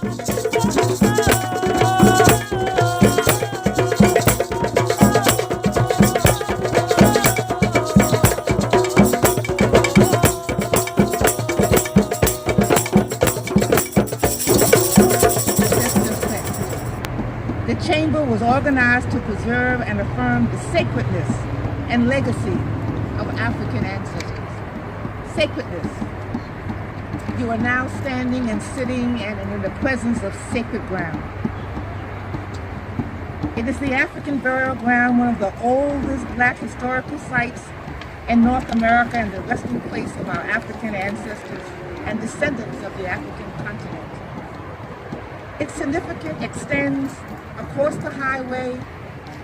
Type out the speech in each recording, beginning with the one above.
The chamber was organized to preserve and affirm the sacredness and legacy of African ancestors. Sacredness. You are now standing and sitting and in the presence of sacred ground. It is the African burial ground, one of the oldest Black historical sites in North America and the resting place of our African ancestors and descendants of the African continent. Its significance extends across the highway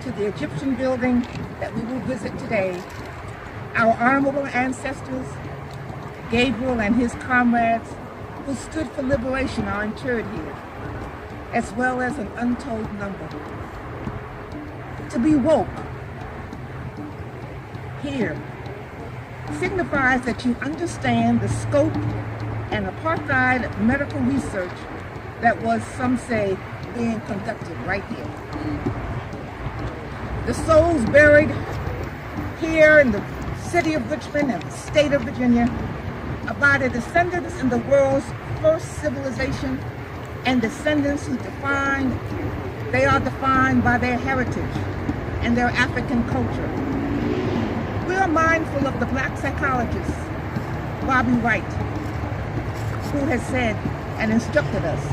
to the Egyptian building that we will visit today. Our honorable ancestors, Gabriel and his comrades, who stood for liberation, are interred here, as well as an untold number. To be woke here signifies that you understand the scope and apartheid medical research that was, some say, being conducted right here. The souls buried here in the city of Richmond and the state of Virginia are by the descendants in the world's first civilization and descendants who they are defined by their heritage and their African culture. We are mindful of the Black psychologist, Bobby Wright, who has said and instructed us,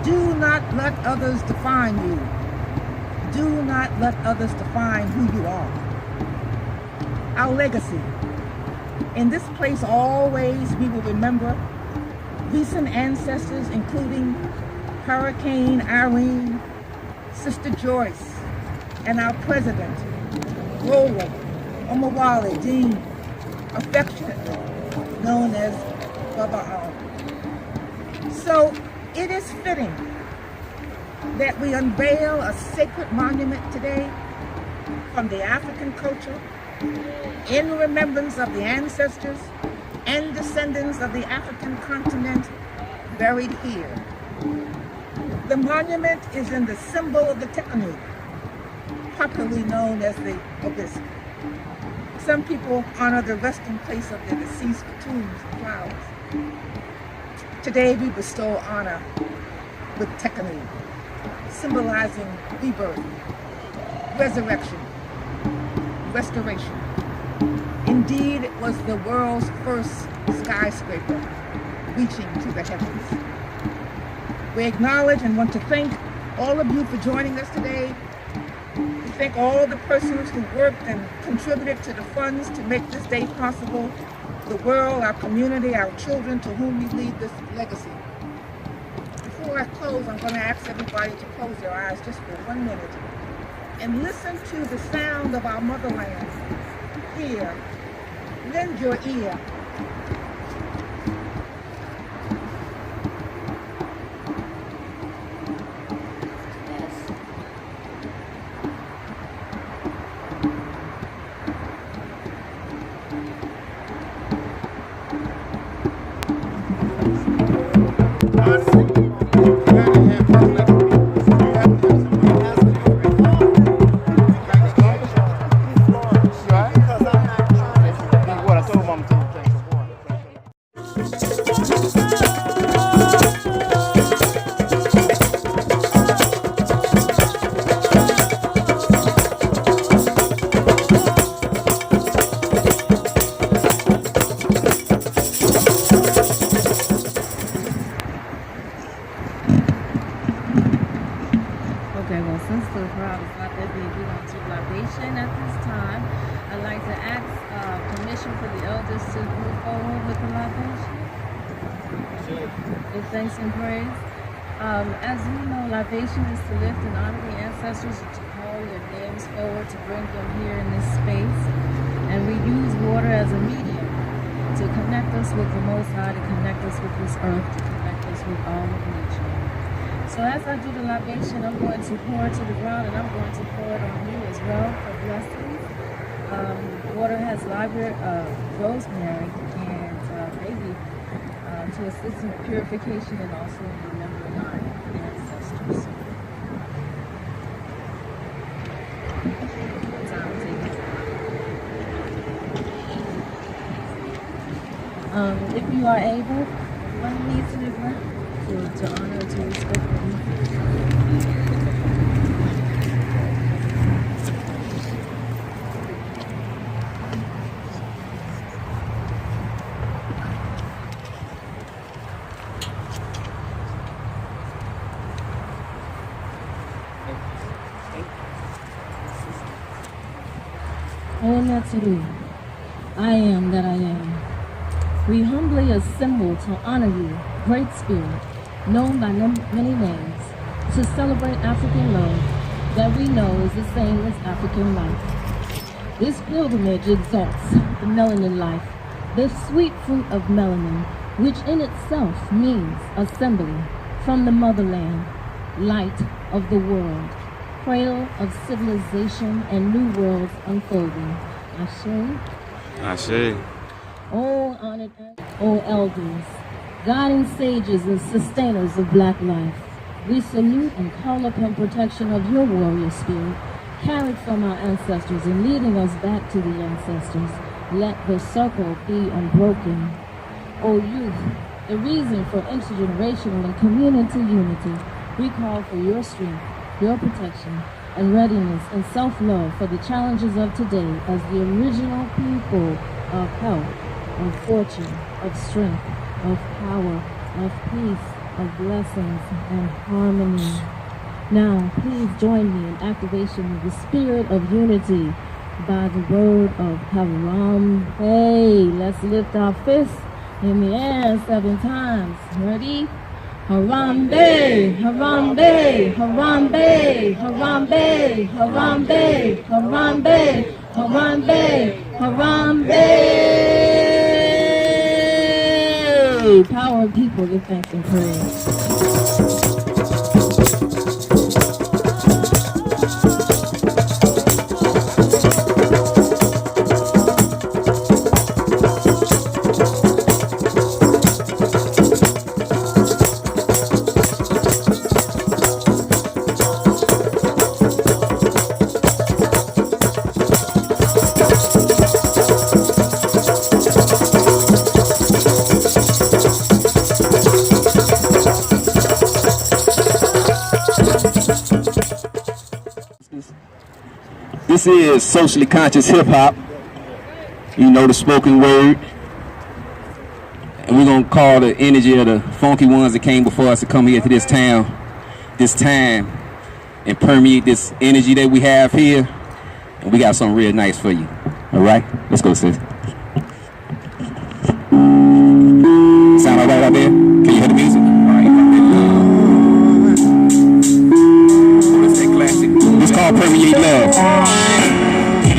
do not let others define you. Do not let others define who you are. Our legacy. In this place always we will remember recent ancestors, including Hurricane Irene, Sister Joyce, and our president, Roland Omawale Dean, affectionately known as Baba Al. So it is fitting that we unveil a sacred monument today from the African culture in remembrance of the ancestors and descendants of the African continent buried here. The monument is in the symbol of the Tekhan, popularly known as the Obelisk. Some people honor the resting place of their deceased with tombs and flowers. Today we bestow honor with Tekhan, symbolizing rebirth, resurrection, restoration. Indeed, it was the world's first skyscraper reaching to the heavens. We acknowledge and want to thank all of you for joining us today. We thank all the persons who worked and contributed to the funds to make this day possible, the world, our community, our children to whom we leave this legacy. Before I close, I'm going to ask everybody to close their eyes just for 1 minute and listen to the sound of our motherland. Here, lend your ear. Okay, well, since the crowd is not that big, we don't do libation at this time. I'd like to ask permission for the elders to move forward with the libation. With thanks and praise. As we know, libation is to lift and honor the ancestors, to call their names forward, to bring them here in this space. And we use water as a medium to connect us with the Most High, to connect us with this earth, to connect us with all of nature. So as I do the libation, I'm going to pour it to the ground, and I'm going to pour it on you as well for blessings. Water has rosemary and baby to assist in purification and also in remembering If you are able, one needs to the ground to honor, to respect them. O Natsuru, I am that I am. We humbly assemble to honor you, Great Spirit, known by many names, to celebrate African love that we know is the same as African life. This pilgrimage exalts the melanin life, the sweet fruit of melanin, which in itself means assembly from the motherland, light of the world, cradle of civilization and new worlds unfolding. Ashe. Ashe. O honored, O elders, guiding sages and sustainers of black life, we salute and call upon protection of your warrior spirit, carried from our ancestors and leading us back to the ancestors. Let the circle be unbroken. O youth, the reason for intergenerational and community unity, we call for your strength, your protection, and readiness and self-love for the challenges of today as the original people of health, of fortune, of strength, of power, of peace, of blessings, and harmony. Now, please join me in activation of the spirit of unity by the word of Harambe. Let's lift our fists in the air 7 times. Ready? Harambe, Harambe, Harambe, Harambe, Harambe, Harambe, Harambe, Harambe. Power of people, give thanks and praise. This is socially conscious hip-hop, you know, the spoken word. And we're going to call the energy of the funky ones that came before us to come here to this town, this time, and permeate this energy that we have here. And we got something real nice for you. All right? Let's go, sis. Sound all right out there? Can you hear the music? All right. Let's take classic. It's called Permeate Love.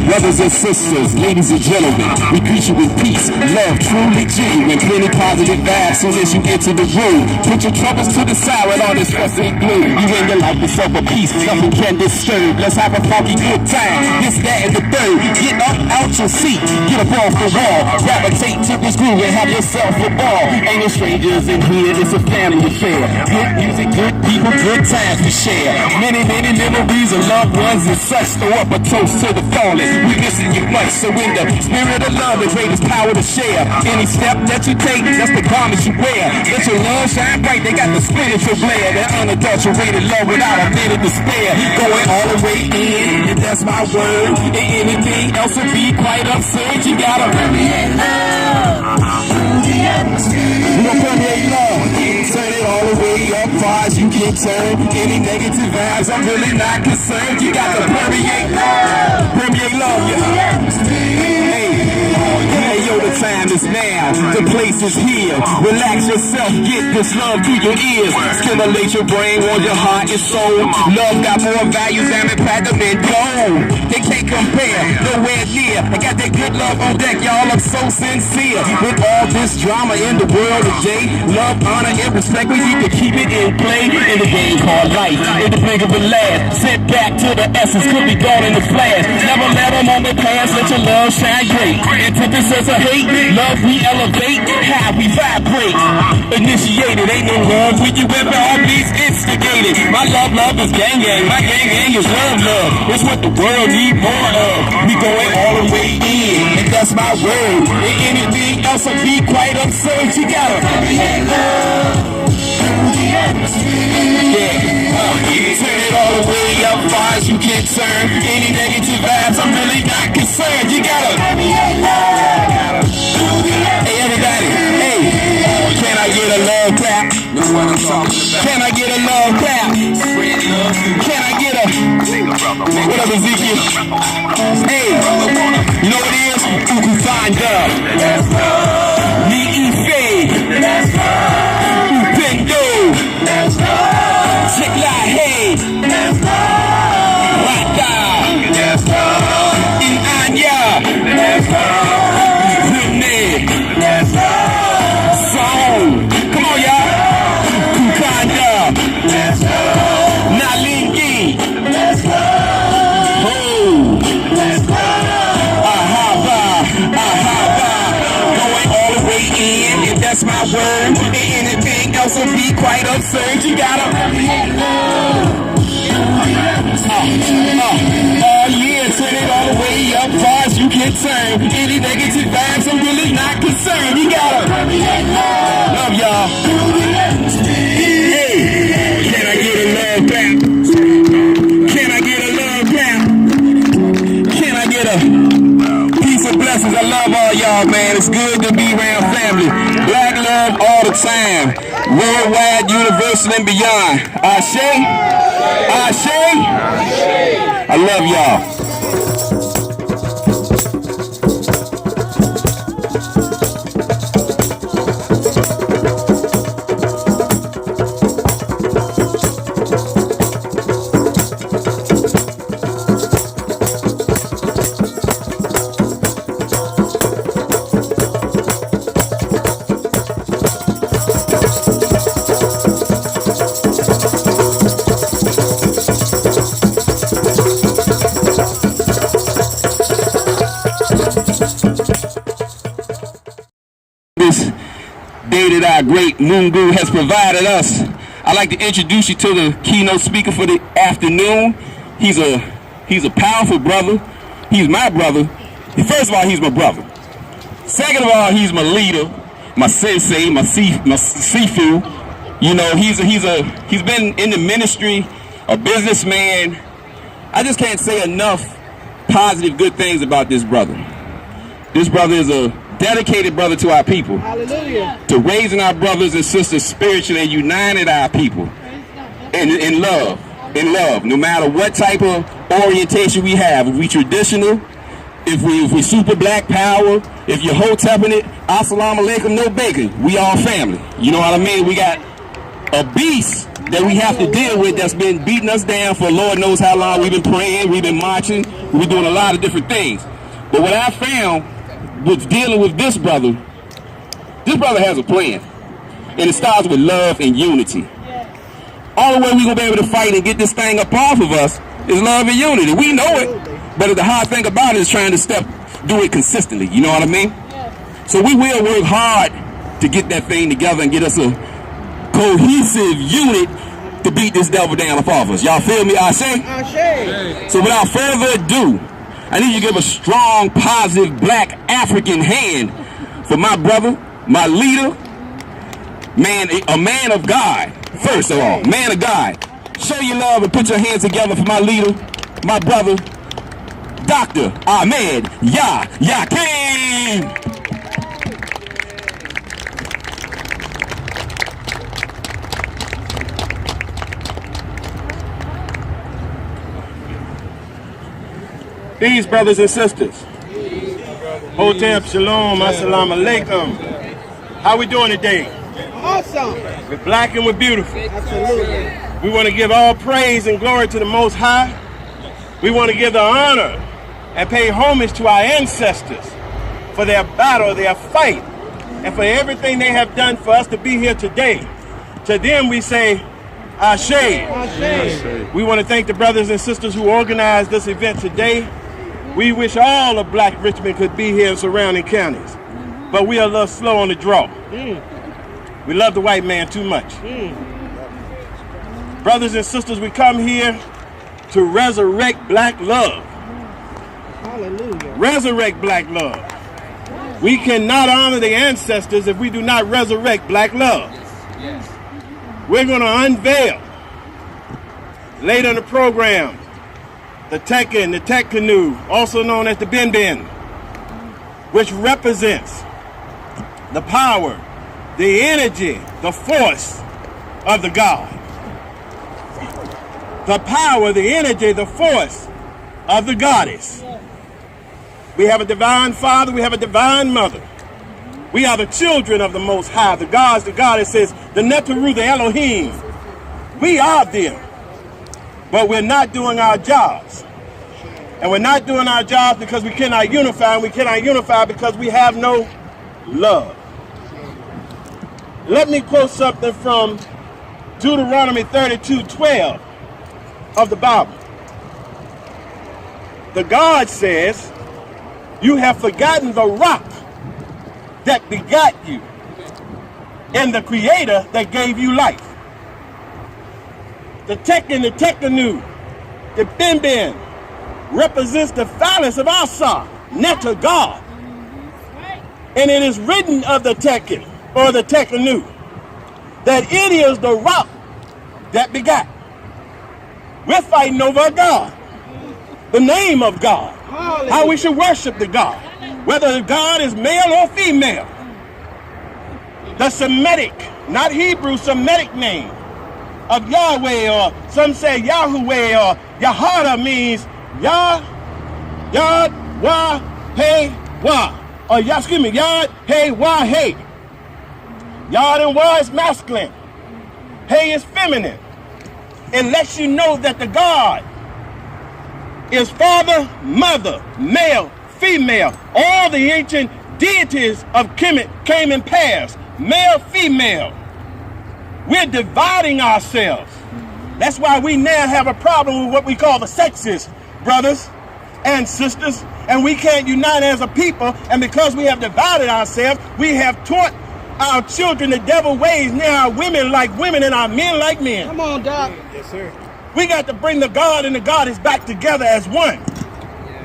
Brothers and sisters, ladies and gentlemen, we greet you with peace, love, truly genuine, plenty positive vibes soon as you enter the room. Put your troubles to the side with all this fuss and glue. You in your life is of a peace, nothing can disturb. Let's have a funky good time, this, that, and the third. Get up out your seat, get up off the wall, gravitate to this groove and have yourself a ball. Ain't no strangers in here, it's a family affair. Good music, good people, good times to share. Many, many memories of loved ones and such. Throw up a toast to the fallen. We missing you much, so in the spirit of love, the greatest power to share. Any step that you take, that's the garment you wear. Let your love shine bright, they got the spiritual glare. That unadulterated love without a minute to spare. Going all the way in, and that's my word. And anything else would be quite absurd. You gotta permeate love through the atmosphere. We gon' permeate love, turn it all the way up far as you can turn. Any negative vibes, I'm really not concerned. You got to permeate love. Permeate love. Hey, yo, the time is now. The place is here. Relax yourself, get this love through your ears. Stimulate your brain, warm your heart and soul. Love got more value than platinum and gold. They can't compare, nowhere near. I got that good love on deck, y'all. I'm so sincere. With all this drama in the world today, love, honor, and respect, we need to keep it in play. In the game called life, in the blink of a last. Sit back to the essence, could be gone in the flash. Never let them on the past, let your love shine great. Antithesis of hate, love we elevate. Have how we vibrate. Initiated, ain't no love when you ever heartbeats instigated. My love is gang gang, my gang is love. It's what the world need more of. We going all the way in, and that's my word. And anything else will be quite absurd. You gotta permeate love through the atmosphere. Turn it all the way up far as you can turn. Any negative vibes, I'm really not concerned. You gotta permeate love through the atmosphere. Hey everybody, hey, can I get a love clap? Know what I'm talking about. Can I get a love clap? Can I get a, what up Ezekiel? Hey, you know what it is? Who can find up? Ni-e-fade. Upendo. Chikla hey. Rata. In-anya. Rene. Song. Come on y'all. Kukanda. Nalingi. Oh. Ahaba. Going all the way in, if that's my word. And anything else will be quite absurd. You gotta yeah, turn it all the way up far as you can turn. Any negative vibes, I'm really not concerned. You gotta love y'all. Hey, can I get a love clap? Can I get a love clap? Can I get a peace and blessings? I love all y'all, man. It's good to be around family. Black love all the time. Worldwide, universal, and beyond. Ashe? Ashe? I love y'all. Our great Mungu has provided us. I'd like to introduce you to the keynote speaker for the afternoon. He's a powerful brother. He's my brother. First of all, he's my brother. Second of all, he's my leader, my sensei, my sifu. You know, he's been in the ministry, a businessman. I just can't say enough positive good things about this brother. This brother is a dedicated brother to our people. Hallelujah. To raising our brothers and sisters spiritually and united our people in love. In love. No matter what type of orientation we have. If we traditional, if we super black power, if you're hotepping it, assalamu alaikum, no bacon. We all family. You know what I mean? We got a beast that we have to deal with that's been beating us down for Lord knows how long. We've been praying, we've been marching, we've been doing a lot of different things. But what I found with dealing with this brother has a plan. And it starts with love and unity. All the way we're going to be able to fight and get this thing up off of us is love and unity. We know it, but the hard thing about it is trying to do it consistently. You know what I mean? So we will work hard to get that thing together and get us a cohesive unit to beat this devil down off of us. Y'all feel me? I say? So without further ado, I need you to give a strong, positive, black African hand for my brother, my leader, man, a man of God. First of all, man of God. Show your love and put your hands together for my leader, my brother, Dr. Ahmed Yakin. Peace, brothers and sisters. Hotep, shalom, assalamu alaikum. How we doing today? Awesome. We're black and we're beautiful. Absolutely. We want to give all praise and glory to the Most High. We want to give the honor and pay homage to our ancestors for their battle, their fight, and for everything they have done for us to be here today. To them we say, Ashe. Ashe. We want to thank the brothers and sisters who organized this event today. We wish all of Black Richmond could be here in surrounding counties. but we are a little slow on the draw. We love the white man too much. Brothers and sisters, we come here to resurrect black love. Hallelujah. Resurrect black love. We cannot honor the ancestors if we do not resurrect black love. We're going to unveil later in the program the Tekhan, the Tek canoe, also known as the Ben Ben, which represents the power, the energy, the force of the God. The power, the energy, the force of the goddess. We have a divine father, we have a divine mother. We are the children of the Most High, the gods, the goddesses, the Neteru, the Elohim. We are them, but we're not doing our jobs. And we're not doing our jobs because we cannot unify, and we cannot unify because we have no love. Let me quote something from Deuteronomy 32:12 of the Bible. The God says, you have forgotten the rock that begot you and the creator that gave you life. The Tekhan, the Tek canoe, the Ben Ben represents the phallus of Asa, Neta, God. And it is written of the Tekhan, or the Tek canoe, that it is the rock that begot. We're fighting over a God, the name of God, how we should worship the God, whether the God is male or female. The Semitic, not Hebrew, Semitic name of Yahweh, or some say Yahweh, or Yahada means Yah, Yad, Wah, Hey, Wah. Or excuse me, Yad, Hey, Wah, Hey. Yad and Wah is masculine. Hey is feminine. It lets you know that the God is father, mother, male, female. All the ancient deities of Kemet came in pairs, male, female. We're dividing ourselves. That's why we now have a problem with what we call the sexes, brothers and sisters, and we can't unite as a people. And because we have divided ourselves, we have taught our children the devil ways. Now our women like women and our men like men. Come on, Doc. Yes, sir. We got to bring the God and the goddess back together as one.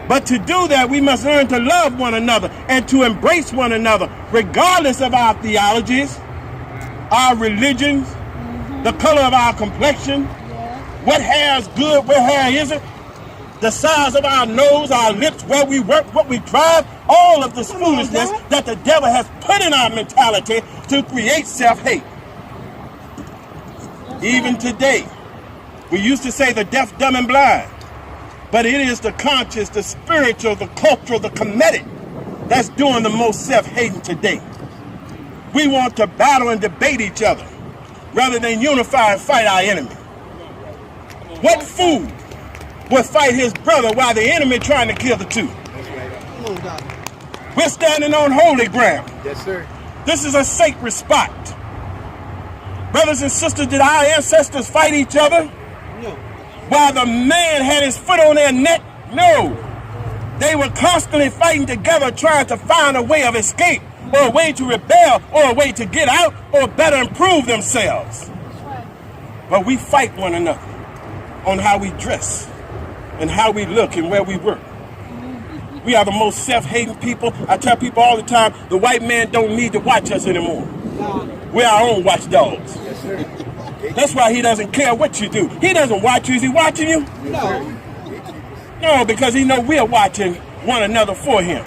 But to do that, we must learn to love one another and to embrace one another, regardless of our theologies, our religions, the color of our complexion, what hair is good, what hair isn't, the size of our nose, our lips, where we work, what we drive, all of this foolishness that the devil has put in our mentality to create self-hate. Even today, we used to say the deaf, dumb, and blind, but it is the conscious, the spiritual, the cultural, the comedic that's doing the most self-hating today. We want to battle and debate each other rather than unify and fight our enemy. What fool would fight his brother while the enemy trying to kill the two? We're standing on holy ground. Yes, sir. This is a sacred spot. Brothers and sisters, did our ancestors fight each other? No. While the man had his foot on their neck? No. They were constantly fighting together, trying to find a way of escape, or a way to rebel, or a way to get out, or better improve themselves. But we fight one another on how we dress and how we look and where we work. We are the most self-hating people. I tell people all the time, the white man don't need to watch us anymore. We're our own watchdogs. Yes, sir. That's why he doesn't care what you do. He doesn't watch you. Is he watching you? No. No, because he know we're watching one another for him.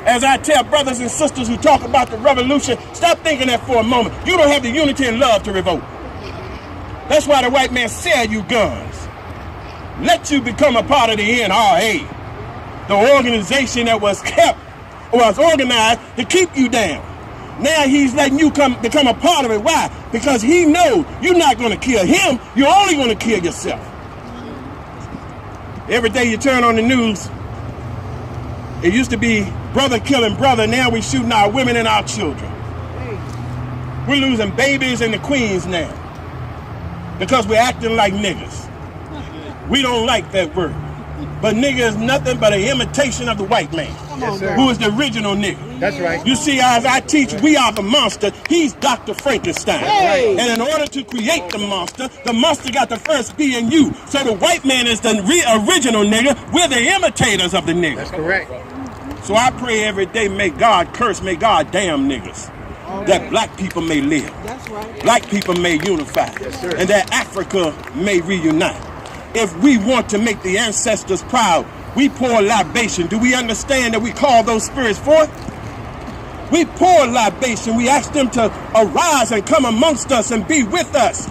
As I tell brothers and sisters who talk about the revolution, stop thinking that for a moment. You don't have the unity and love to revolt. That's why the white man sell you guns. Let you become a part of the NRA, the organization that was organized to keep you down. Now he's letting you become a part of it. Why? Because he knows you're not going to kill him. You're only going to kill yourself. Every day you turn on the news, it used to be brother killing brother. Now we're shooting our women and our children. We're losing babies and the queens now because we're acting like niggas. We don't like that word. But nigga is nothing but an imitation of the white man, Yes, sir. who is the original nigga. That's right. You see, as I teach, we are the monster. He's Dr. Frankenstein. Hey. And in order to create the monster got to first be in you. So the white man is the original nigger. We're the imitators of the nigger. That's correct. So I pray every day, may God curse, may God damn niggas. That black people may live. That's right. Black people may unify. Yes, sir. And that Africa may reunite. If we want to make the ancestors proud, we pour libation. Do we understand that we call those spirits forth? We pour libation. We ask them to arise and come amongst us and be with us.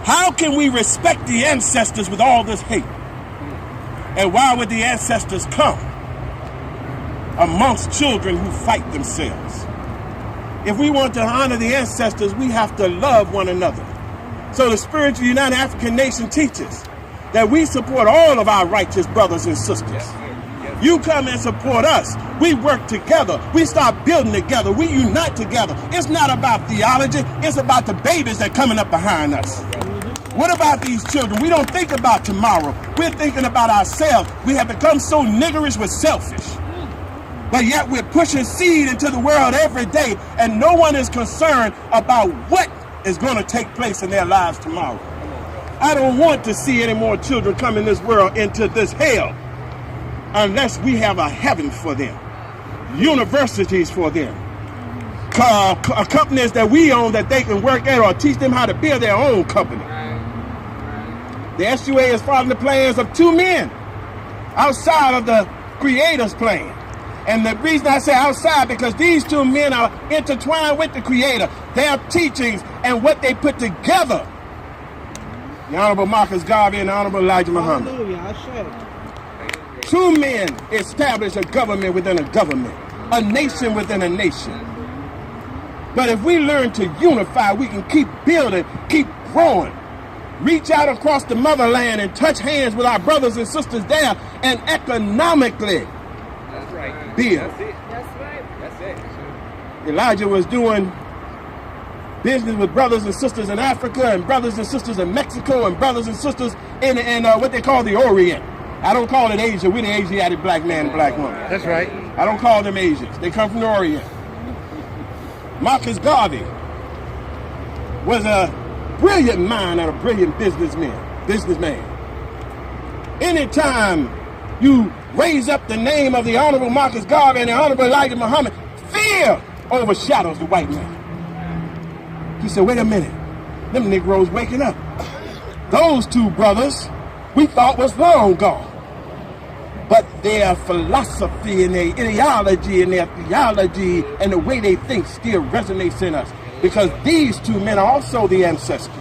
How can we respect the ancestors with all this hate? And why would the ancestors come amongst children who fight themselves? If we want to honor the ancestors, we have to love one another. So the Spiritual United African Nation teaches that we support all of our righteous brothers and sisters. You come and support us. We work together. We start building together. We unite together. It's not about theology. It's about the babies that are coming up behind us. What about these children? We don't think about tomorrow. We're thinking about ourselves. We have become so niggerish, we're selfish. But yet we're pushing seed into the world every day, and no one is concerned about what is going to take place in their lives tomorrow. I don't want to see any more children come in this world into this hell unless we have a heaven for them, universities for them, companies that we own that they can work at, or teach them how to build their own company. The SUA is following the plans of two men outside of the Creator's plan. And the reason I say outside, because these two men are intertwined with the Creator. Their teachings and what they put together. The Honorable Marcus Garvey and the Honorable Elijah Muhammad. Hallelujah. Two men establish a government within a government, a nation within a nation. But if we learn to unify, we can keep building, keep growing, reach out across the motherland and touch hands with our brothers and sisters there, and economically build. That's it. That's right. That's it. Elijah was doing business with brothers and sisters in Africa, and brothers and sisters in Mexico, and brothers and sisters in what they call the Orient. I don't call it Asia. We're the Asiatic black man and black woman. That's right. I don't call them Asians. They come from the Orient. Marcus Garvey was a brilliant mind and a brilliant businessman. Anytime you raise up the name of the Honorable Marcus Garvey and the Honorable Elijah Muhammad, fear overshadows the white man. He said, wait a minute, them Negroes waking up. Those two brothers we thought was long gone. But their philosophy and their ideology and their theology and the way they think still resonates in us, because these two men are also the ancestors.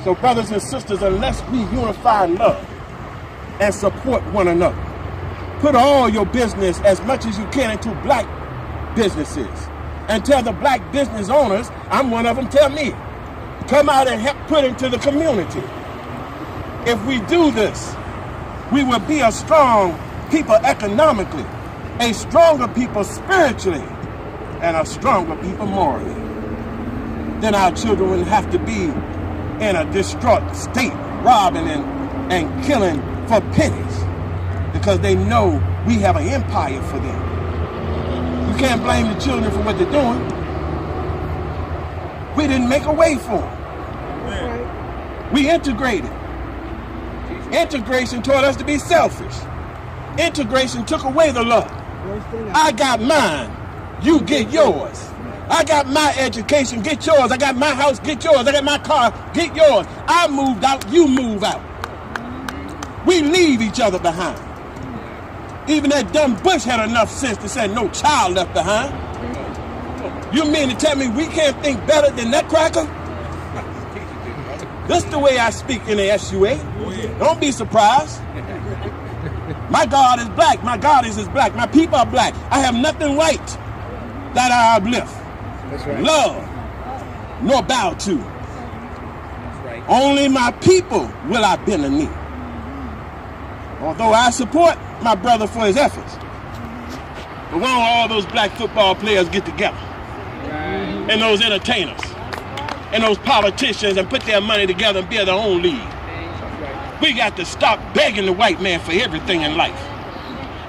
So brothers and sisters, unless we unify in love and support one another, put all your business as much as you can into black businesses, and tell the black business owners, I'm one of them, tell me, come out and help put into the community. If we do this, we will be a strong people economically, a stronger people spiritually, and a stronger people morally. Then our children wouldn't have to be in a distraught state, robbing and killing for pennies, because they know we have an empire for them. You can't blame the children for what they're doing. We didn't make a way for them. We integrated. Integration taught us to be selfish. Integration took away the love. I got mine, you get yours. I got my education, get yours. I got my house, get yours. I got my car, get yours. I moved out, you move out. We leave each other behind. Even that dumb Bush had enough sense to say no child left behind. You mean to tell me we can't think better than that cracker? This is the way I speak in the SUA. Don't be surprised. My God is black. My goddess is black. My people are black. I have nothing white that I uplift. That's right. Love, nor bow to. That's right. Only my people will I bend a knee. Although I support my brother for his efforts. But why don't all those black football players get together? And those entertainers and those politicians and put their money together and build their own league. We got to stop begging the white man for everything in life.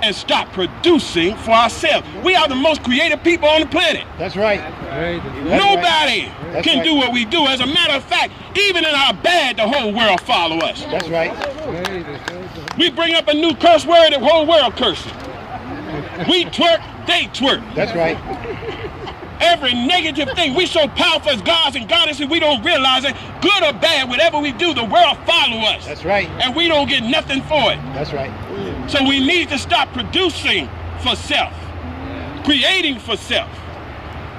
and stop producing for ourselves. We are the most creative people on the planet. That's right. Nobody That's can right. do what we do. As a matter of fact, even in our bad, the whole world follow us. That's right. We bring up a new curse word, the whole world curses. We twerk, they twerk. That's right. Every negative thing, we so powerful as gods and goddesses, we don't realize it. Good or bad, whatever we do, the world follow us. That's right. And we don't get nothing for it. That's right. So we need to stop producing for self, creating for self.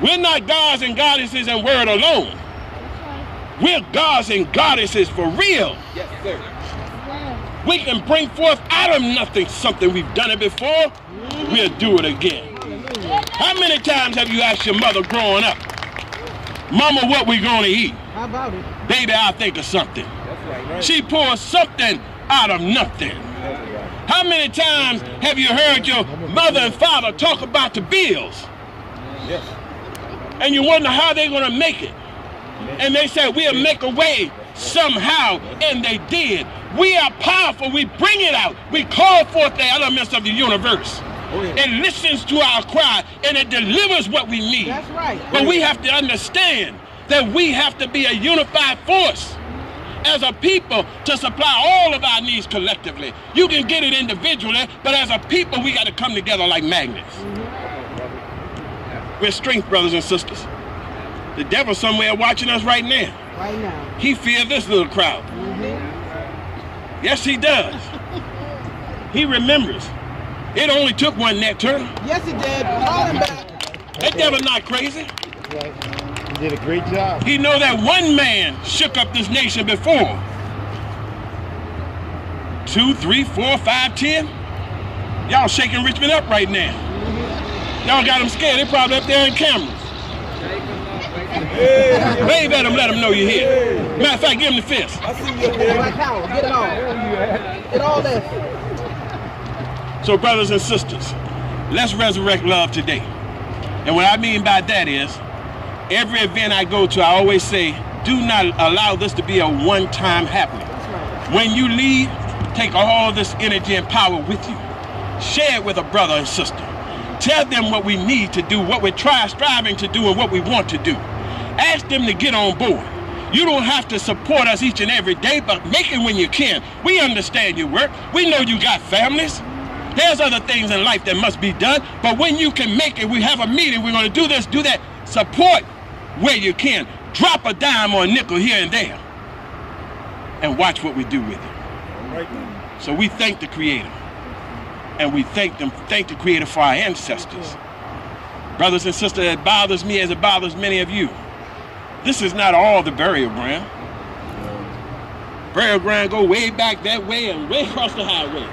We're not gods and goddesses and word alone. We're gods and goddesses for real. Yes, sir. We can bring forth out of nothing something we've done it before. We'll do it again. How many times have you asked your mother growing up, Mama, what we gonna eat? How about it? Baby, I'll think of something. That's right. She pours something out of nothing. How many times have you heard your mother and father talk about the bills? Yes. And you wonder how they're gonna make it. And they said, we'll make a way somehow, and they did. We are powerful, we bring it out. We call forth the elements of the universe. It listens to our cry, and it delivers what we need. That's right. But we have to understand that we have to be a unified force as a people to supply all of our needs collectively. You can get it individually, but as a people, we got to come together like magnets. We're strength, brothers and sisters. The devil's somewhere watching us right now. Right now. He fears this little crowd. Yes, he does. He remembers. It only took one net turtle. Yes, it did. Call him back. That devil's not crazy. That's right. You did a great job. He know that one man shook up this nation before. 2, 3, 4, 5, 10. Y'all shaking Richmond up right now. Y'all got them scared. They probably up there in cameras. Wave at them, let them know you're here. Matter of fact, give them the fist. Black power. Get it all. Get all this. So brothers and sisters, let's resurrect love today. And what I mean by that is, every event I go to, I always say, do not allow this to be a one-time happening. When you leave, take all this energy and power with you. Share it with a brother and sister. Tell them what we need to do, what we're striving to do, and what we want to do. Ask them to get on board. You don't have to support us each and every day, but make it when you can. We understand your work. We know you got families. There's other things in life that must be done, but when you can make it, we have a meeting, we're going to do this, do that. Support where you can. Drop a dime or a nickel here and there, and watch what we do with it. So we thank the Creator, and we thank the Creator for our ancestors. Brothers and sisters, it bothers me as it bothers many of you. This is not all the burial ground. Burial ground go way back that way and way across the highway.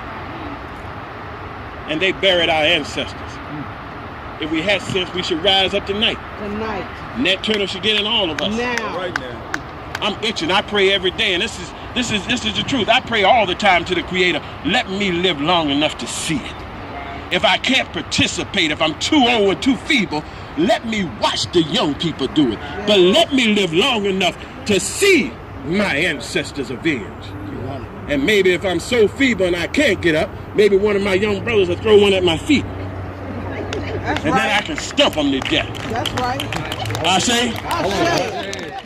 And they buried our ancestors. If we had sense, we should rise up tonight. Tonight. Nat Turner should get in all of us. Now. Right now. I'm itching. I pray every day, and this is the truth. I pray all the time to the Creator. Let me live long enough to see it. If I can't participate, if I'm too old and too feeble, let me watch the young people do it. But let me live long enough to see my ancestors avenged. And maybe if I'm so feeble and I can't get up, maybe one of my young brothers will throw one at my feet. That's And right. then I can stump them to death. That's right. I say,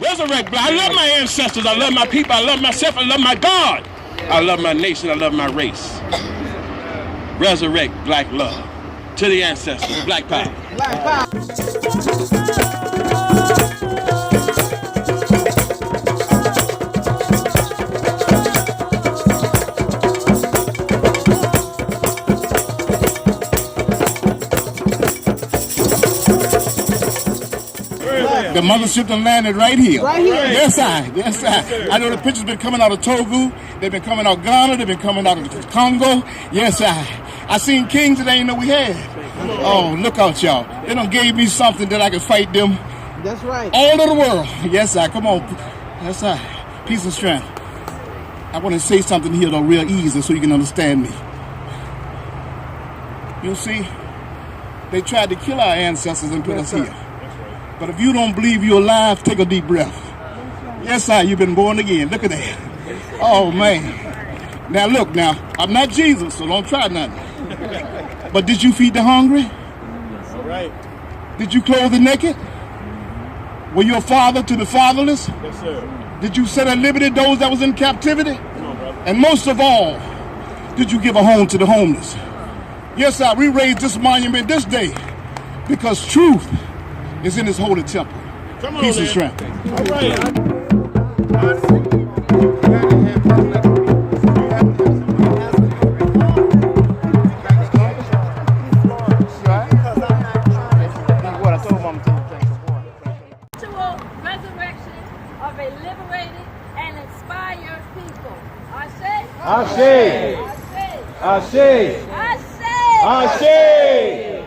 resurrect black. I love my ancestors. I love my people. I love myself. I love my God. I love my nation. I love my race. Resurrect black love. To the ancestors. Black power. Black power. The mothership done landed right here. Right here. Yes, I. I know the pictures been coming out of Togo. They've been coming out of Ghana. They've been coming out of Congo. Yes, I seen kings that I didn't know we had. Oh, look out, y'all. They done gave me something that I could fight them That's right. all over the world. Yes, I. Come on. Yes, I. Peace and strength. I want to say something here, though, real easy so you can understand me. You see, they tried to kill our ancestors and put us here. But if you don't believe you're alive, take a deep breath. Yes, sir, you've been born again. Look at that. Oh, man. Now, look, now, I'm not Jesus, so don't try nothing. But did you feed the hungry? All right. Did you clothe the naked? Were you a father to the fatherless? Yes, sir. Did you set at liberty those that was in captivity? Come on, brother. And most of all, did you give a home to the homeless? Yes, sir, we raised this monument this day because truth is in this holy temple. Come on, Peace and man. strength. All right. Resurrection of a liberated and inspired people. Ashe. Ashe. Ashe. Ashe. Ashe.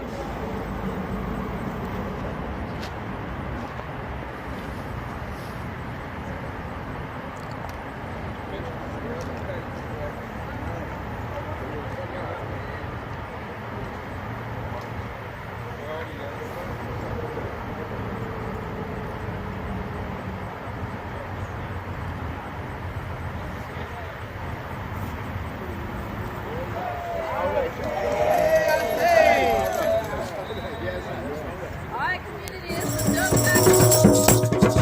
All right, community, it's the Jump Back.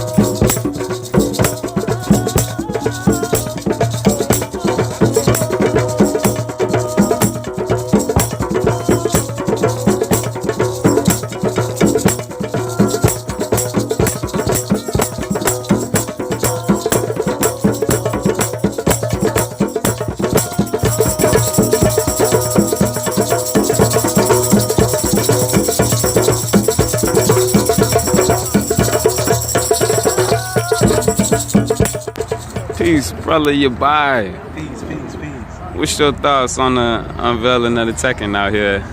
Peace, brother, you buy. Peace. What's your thoughts on the unveiling of the Tekhan out here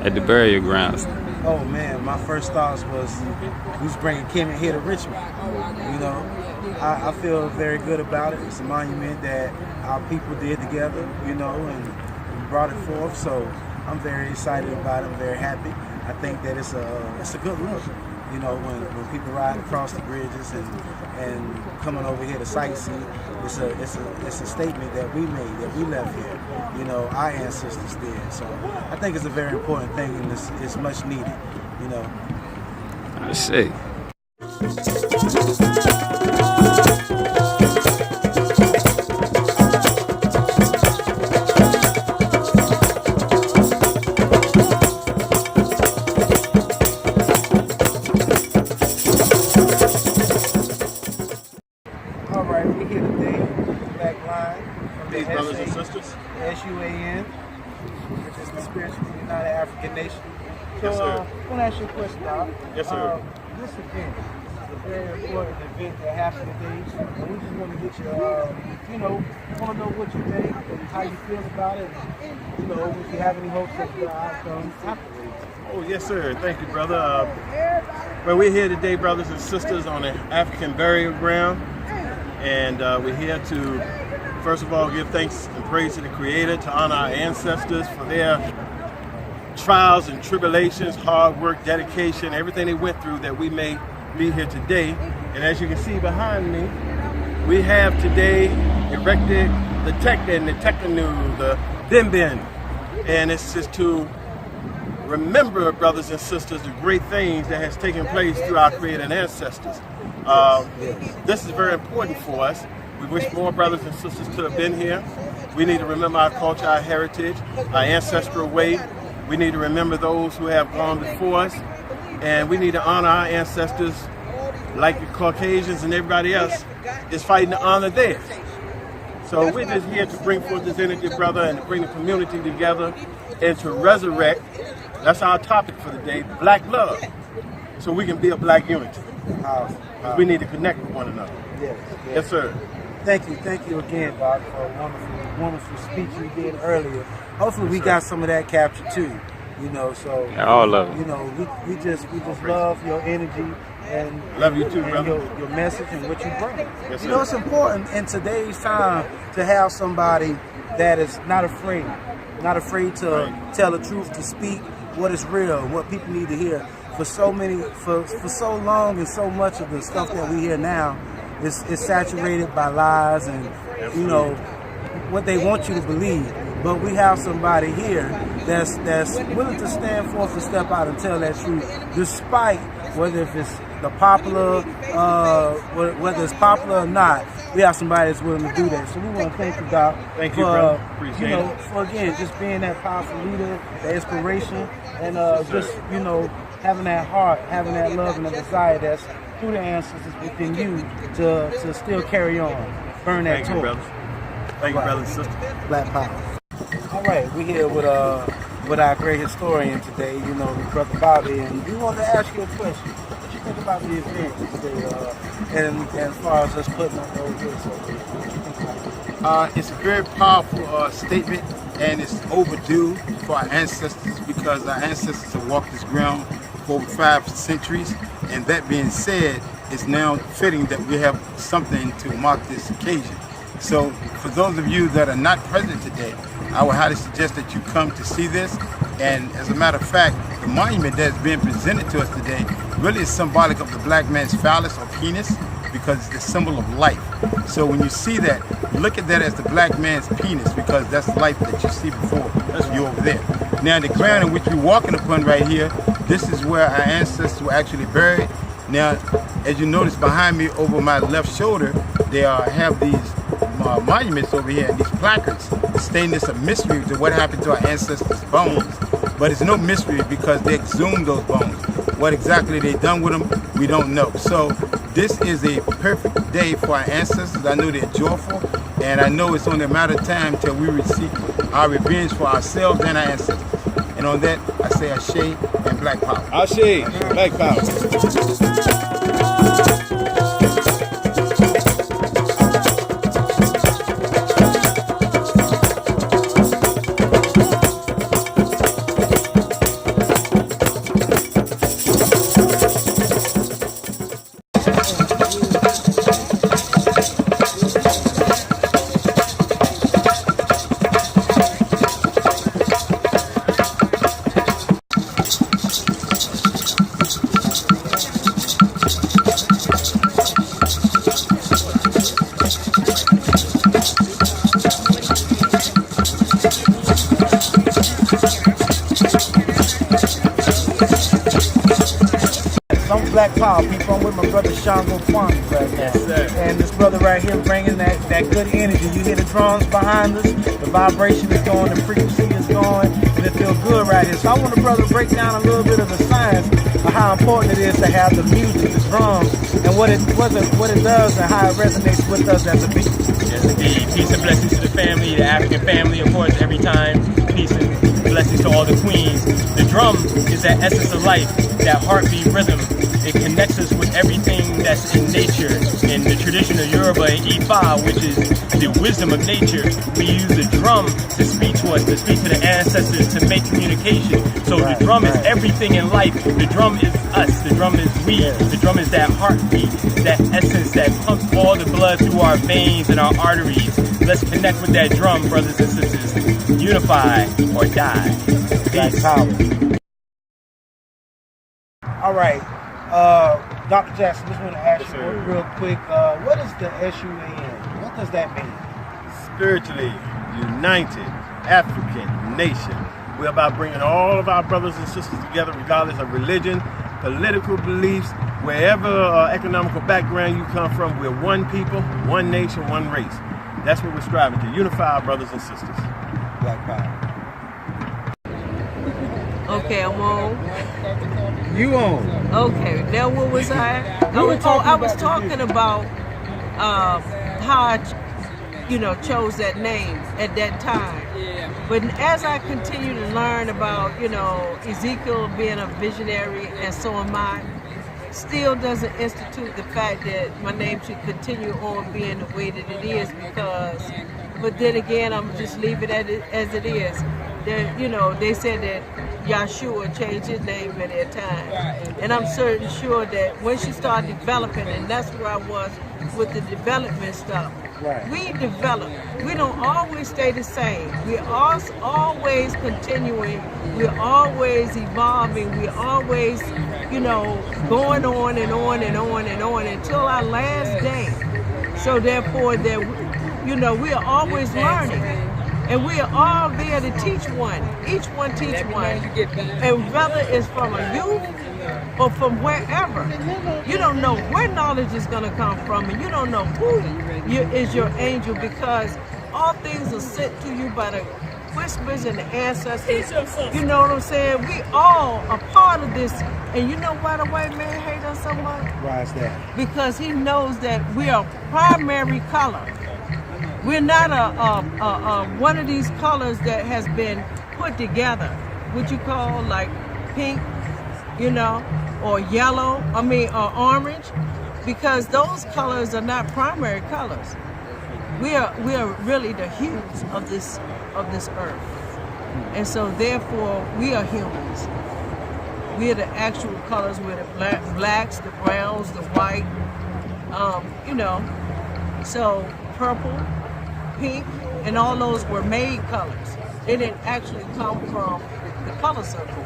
at the burial grounds? Oh man, my first thoughts was we was bringing Kim here to Richmond. You know, I feel very good about it. It's a monument that our people did together, you know, and we brought it forth. So I'm very excited about it. I'm very happy. I think that it's a good look. You know, when people ride across the bridges and coming over here to sightsee, it's a statement that we made, that we left here. You know, our ancestors did. So I think it's a very important thing, and it's much needed. You know. I see. All right, we're here today with the Black Line from These the brothers and sisters. SUAN, which is the Spiritually United African Nation. So, Yes, sir. I want to ask you a question, Doc. Yes, sir. This event is a very important event that happened today, and we just want to get your, you know, want to know what you think and how you feel about it, and, you know, if you have any hopes of the outcome afterwards. Oh, yes, sir. Thank you, brother. Well, we're here today, brothers and sisters, on the African burial ground. And we're here to, first of all, give thanks and praise to the Creator, to honor our ancestors for their trials and tribulations, hard work, dedication, everything they went through that we may be here today. And as you can see behind me, we have today erected the Tekhan, the Tekhanu, the Bimbin. And it's just to remember, brothers and sisters, the great things that has taken place through our Creator and ancestors. This is very important for us. We wish more brothers and sisters could have been here. We need to remember our culture, our heritage, our ancestral way. We need to remember those who have gone before us. And we need to honor our ancestors like the Caucasians and everybody else is fighting to honor theirs. So we're just here to bring forth this energy, brother, and to bring the community together and to resurrect. That's our topic for the day, Black love. So we can build Black unity. We need to connect with one another. Yes, sir. Thank you again, Doc, for a wonderful speech you did earlier. Hopefully we got some of that captured too. You know, so Yeah, all of it. You know, we just love your energy and Love you too, and brother. your message and what you bring. Yes, You know, sir. it's important in today's time to have somebody that is not afraid to tell the truth, to speak what is real, what people need to hear. For so so long, and so much of the stuff that we hear now is saturated by lies and you know what they want you to believe. But we have somebody here that's willing to stand forth and step out and tell that truth, despite whether if it's the popular, whether it's popular or not. We have somebody that's willing to do that. So we want to thank you, Doc. Thank you, brother. Appreciate it. For again, just being that powerful leader, the inspiration, and just, having that heart, having that love and the desire that's through the ancestors within you to still carry on, burn that torch. Thank you, brothers. Thank you, brothers and sisters. Black power. All right, we're here with our great historian today, Brother Bobby, and we wanted to ask you a question. What you think about the event today, and as far as us putting on those lists? It's a very powerful statement, and it's overdue for our ancestors because our ancestors have walked this ground for over 5 centuries. And that being said, it's now fitting that we have something to mark this occasion. So for those of you that are not present today, I would highly suggest that you come to see this. And as a matter of fact, the monument that's being presented to us today really is symbolic of the black man's phallus or penis, because it's the symbol of life. So when you see that, look at that as the black man's penis, because that's life that you see before you over there. Now the ground in which we're walking upon right here, this is where our ancestors were actually buried. Now, as you notice behind me over my left shoulder, they have these monuments over here, and these placards stating it's a mystery to what happened to our ancestors' bones. But it's no mystery because they exhumed those bones. What exactly they done with them, we don't know. So this is a perfect day for our ancestors. I know they're joyful, and I know it's only a matter of time till we receive our revenge for ourselves and our ancestors. And on that, I say Ashe and Black Power. Ashe, Black Power. Black Power people. I'm with my brother Shango Kwame right now. Yes, sir. And this brother right here bringing that good energy. You hear the drums behind us, the vibration is going, the frequency is going, and it feels good right here. So I want the brother to break down a little bit of the science of how important it is to have the music, the drums, and what it does and how it resonates with us as a people. Yes, indeed. Peace and blessings to the family, the African family, of course, every time. Peace and blessings to all the queens. The drum is that essence of life, that heartbeat rhythm. It connects us with everything that's in nature. In the tradition of Yoruba and Ifa, which is the wisdom of nature, we use the drum to speak to us, to speak to the ancestors, to make communication. So the drum is everything in life. The drum is us. The drum is we. The drum is that heartbeat, that essence that pumps all the blood through our veins and our arteries. Let's connect with that drum, brothers and sisters. Unify or die. Peace. All right. Dr. Jackson, just want to ask you real quick, what is the SUAN? What does that mean? Spiritually United African Nation. We're about bringing all of our brothers and sisters together, regardless of religion, political beliefs, wherever economical background you come from. We're one people, one nation, one race. That's what we're striving to, unify our brothers and sisters. Black power. Okay, I'm on. You on. Okay, now what was I? I was talking about how I, chose that name at that time. Yeah. But as I continue to learn about, Ezekiel being a visionary, and so am I, still doesn't institute the fact that my name should continue on being the way that it is, because, but then again, I'm just leave it as it is. They said that Yahshua changed his name many a time. And I'm certain sure that once you start developing, and that's where I was with the development stuff, we develop. We don't always stay the same. We're always continuing. We're always evolving. We're always, going on and on and on and on until our last day. So therefore, that we are always learning. And we are all there to teach one. Each one teach one. And whether it's from a youth or from wherever, you don't know where knowledge is going to come from, and you don't know who is your angel, because all things are sent to you by the whispers and the ancestors. You know what I'm saying? We all are part of this. And you know why the white man hates us so much? Why is that? Because he knows that we are primary color. We're not one of these colors that has been put together, what you call like pink, you know, or yellow, or orange, because those colors are not primary colors. We are really the hues of this earth. And so therefore we are humans. We are the actual colors. We're the blacks, the browns, the white, you know. So purple, pink, and all those were made colors. They didn't actually come from the color circle.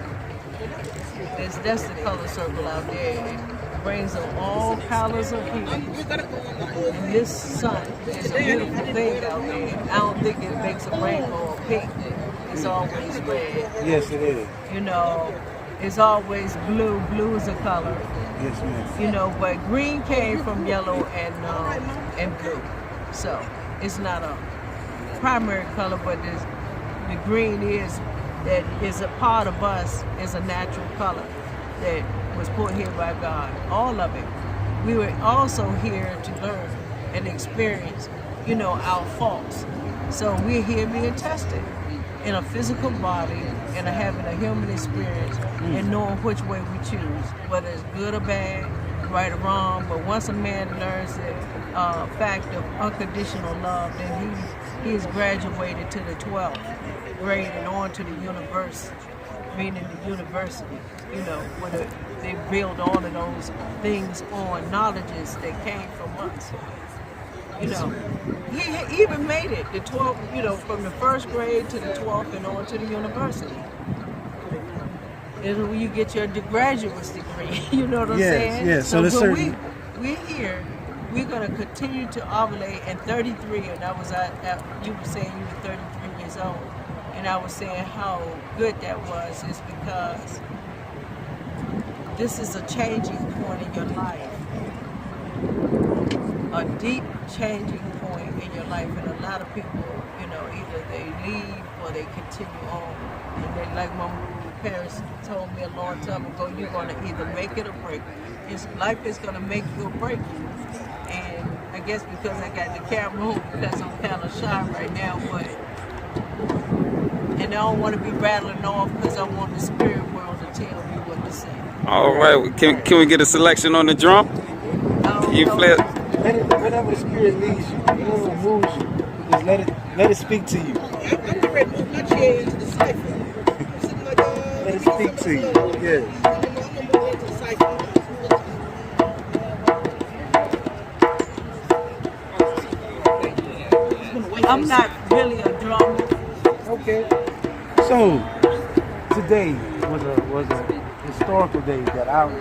That's the color circle out there. It brings on all colors of hues. And this sun is a beautiful thing out there. I don't think it makes a rainbow or pink. It's always red. Yes, it is. You know, it's always blue. Blue is a color. Yes, ma'am. You know, but green came from yellow and blue. So it's not a primary color, but the green is a part of us, is a natural color that was put here by God. All of it. We were also here to learn and experience, you know, our faults. So we're here being tested in a physical body and having a human experience and knowing which way we choose, whether it's good or bad, right or wrong. But once a man learns the fact of unconditional love, then he is graduated to the 12th grade and on to the university, meaning the university, you know, where they build all of those things on knowledges that came from us. You know, he even made it, the 12th, you know, from the first grade to the 12th and on to the university. And when you get your graduate's degree, you know what I'm saying? Yes, so when we're here, we're going to continue to ovulate. And 33, and I was you were saying you were 33 years old, and I was saying how good that was, is because this is a changing point in your life. A deep changing point in your life, and a lot of people, you know, either they leave or they continue on. And they, like my parents told me a long time ago, you're going to either make it or break it. Life is going to make you or break you. And I guess because I got the camera on, because I'm kind of shy right now, and I don't want to be rattling off because I want the spirit world to tell me what to say. All right, can we get a selection on the drum? You flip. Whatever the spirit leads you, whatever moves you, just let it speak to you. I'm ready to move my chair into the cipher. Let it speak to you. Yes. I'm gonna move into the cipher. I'm not really a drummer. Okay. So today was a historical day that I've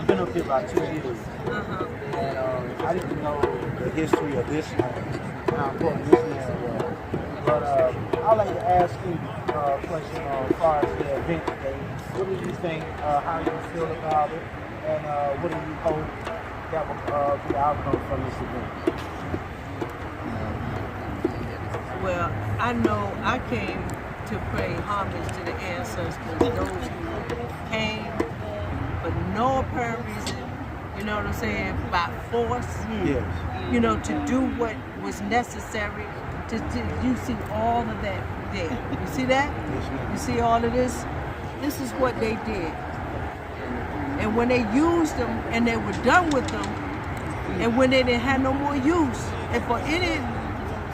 been up here about 2 years. And I didn't know the history of this land, how important this land was. But I'd like to ask you a question as far as the event today. What do you think, how you feel about it, and what do you hope that will be the outcome from this event? Well, I know I came to pay homage to the ancestors, those who came for no apparent reason, you know what I'm saying, by force, Yes. you know, to do what was necessary, you see all of that there. You see that? You see all of this? This is what they did. And when they used them and they were done with them, and when they didn't have no more use, and for any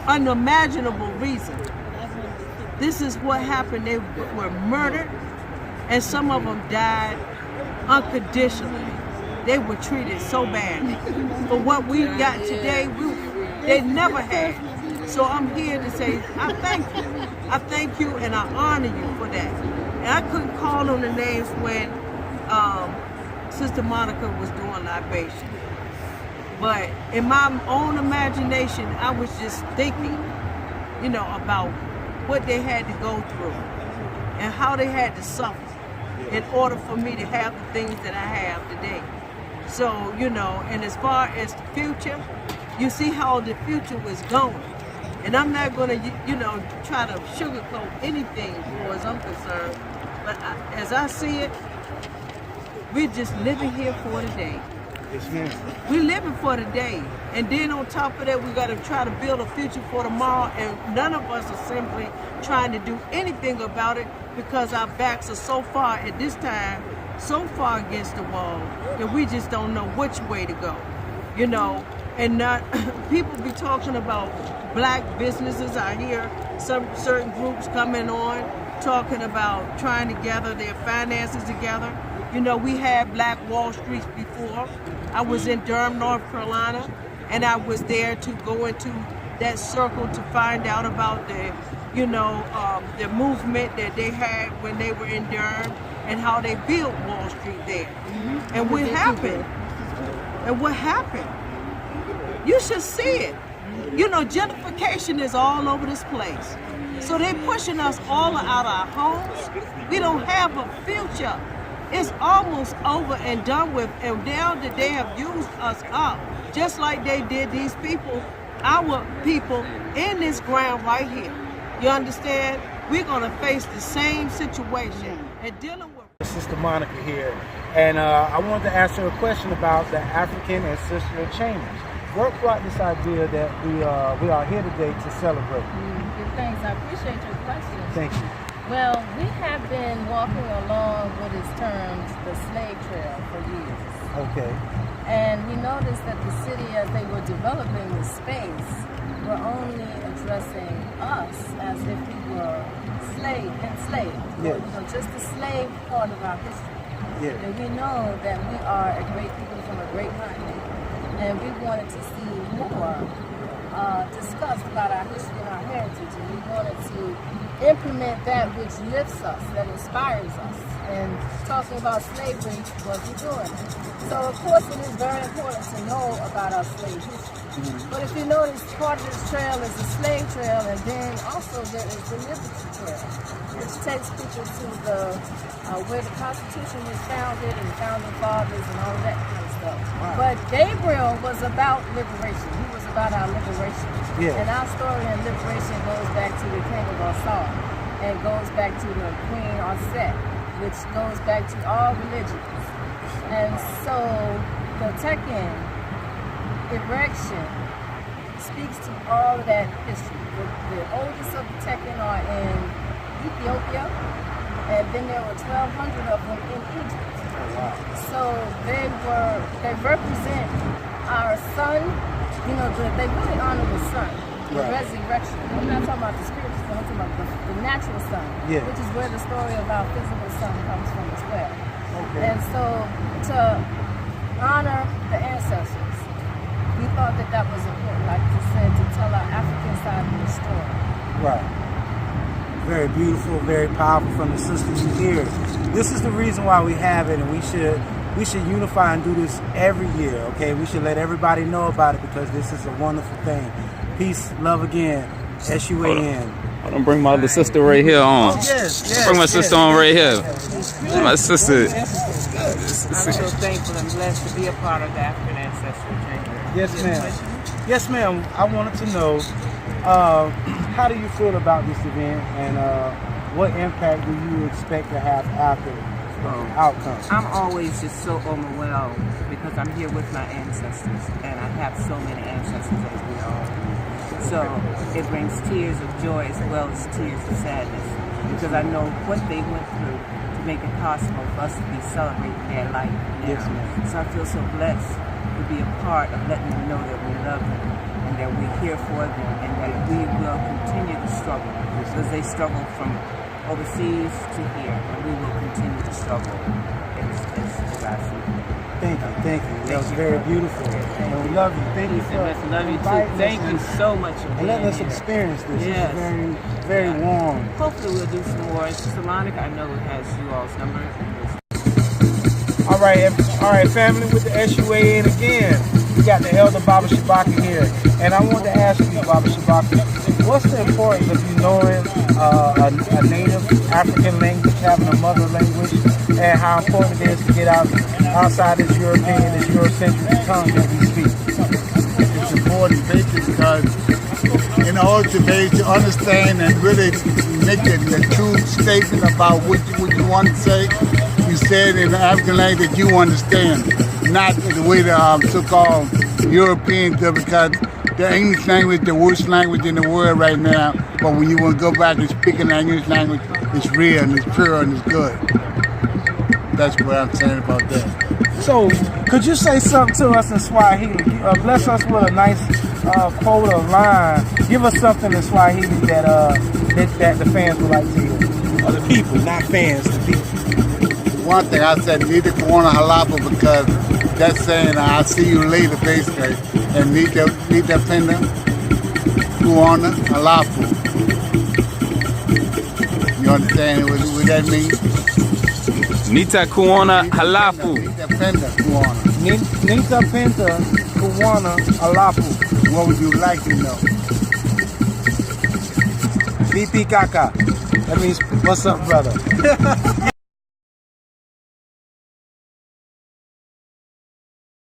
unimaginable reason, this is what happened. They were murdered, and some of them died unconditionally. They were treated so badly. But what we got today, they never had. So I'm here to say, I thank you. I thank you and I honor you for that. And I couldn't call on the names when Sister Monica was doing libation. But in my own imagination, I was just thinking you know, about what they had to go through and how they had to suffer in order for me to have the things that I have today. So, you know, and as far as the future, you see how the future was going. And I'm not going to, you know, try to sugarcoat anything as far as I'm concerned. But as I see it, we're just living here for today. Yes, ma'am. We're living for today. And then on top of that, we got to try to build a future for tomorrow. And none of us are simply trying to do anything about it because our backs are so far at this time, so far against the wall, that we just don't know which way to go, you know. And not people be talking about black businesses. I hear some certain groups coming on talking about trying to gather their finances together. You know, we had Black Wall Street before. I was in Durham, North Carolina, and I was there to go into that circle to find out about the, you know, the movement that they had when they were in Durham and how they built Wall Street there. And what happened? And what happened? You should see it. You know, gentrification is all over this place. So they're pushing us all out of our homes. We don't have a future. It's almost over and done with. And now that they have used us up, just like they did these people, our people in this ground right here. You understand? We're going to face the same situation and dealing with. Sister Monica here, and I wanted to ask her a question about the African Ancestral Chambers. What brought this idea that we are here today to celebrate? Good things. I appreciate your question. Thank you. Well, we have been walking along what is termed the slave trail for years. Okay. And we noticed that the city, as they were developing the space, were only addressing us as if we were enslaved. Yes. You know, just the slave part of our history. Yes. And we know that we are a great people from a great continent. And we wanted to see more discussed about our history and our heritage. And we wanted to implement that which lifts us, that inspires us. And talking about slavery wasn't doing it. So of course it is very important to know about our slave history. But if you notice, part of this trail is the slave trail, and then also there is the liberty trail, which takes people to the where the Constitution was founded and the founding fathers and all of that kind of stuff. Wow. But Gabriel was about liberation. He was about our liberation. Yeah. And our story in liberation goes back to the King of Assad, and goes back to the Queen Aset, which goes back to all religions. And so the Tekhan erection speaks to all of that history. The oldest of the Tekhan are in Ethiopia, and then there were 1,200 of them in Egypt. So they represent our sun. You know, they really honor the sun, the resurrection. I'm not talking about the spiritual sun, I'm talking about the natural sun, which is where the story of our physical sun comes from as well. Okay. And so to honor the ancestors, we thought that that was important, like you said, to tell our African side of the story. Right. Very beautiful, very powerful from the sisters here. This is the reason why we have it, and we should unify and do this every year, okay? We should let everybody know about it because this is a wonderful thing. Peace, love again, SUAN. I'm gonna bring my other sister right here on. Oh, yes, bring my sister on right here. My sister. I'm so thankful and blessed to be a part of the African Ancestral Chamber. Yes, ma'am. Yes, ma'am. I wanted to know, how do you feel about this event, and what impact do you expect to have after the outcome? I'm always just so overwhelmed because I'm here with my ancestors, and I have so many ancestors as we all. So it brings tears of joy as well as tears of sadness because I know what they went through to make it possible for us to be celebrating their life now. Yes, ma'am. So I feel so blessed to be a part of letting them know that we love them and that we're here for them and that we will continue to struggle because they struggle from overseas to here, and we will continue to struggle as I see. Thank you. That was very beautiful. And we love you. Thank you for love you too. Thank you so much for and letting us experience this. Yes. This is very, very warm. Hopefully we'll do some more. Sister Monica, I know it has you all's number. All right, family, with the SUAN again. We got the Elder Baba Shabaka here. And I wanted to ask you, Baba Shabaka, what's the importance of you knowing a native African language, having a mother language, and how important it is to get outside this European, this Eurocentric tongue that we speak? It's important basically because in order to be able to understand and really make the true statement about what you want to say, you say it in the African language that you understand, not the way the so-called Europeans do, because the English language is the worst language in the world right now. But when you want to go back and speak in the English language, it's real and it's pure and it's good. That's what I'm saying about that. So, could you say something to us in Swahili? Bless us with a nice quote or line. Give us something in Swahili that the fans would like to hear. Or the people, not fans, the people. One thing I said, need to kuona halafu, because that's saying I'll see you later, basically. And need to penda kuona halafu. You understand what that means? Nita kuona halafu. Nita penda kuona. Nita penda kuona halafu. What would you like to know? BP Kaka. That means, what's up, brother?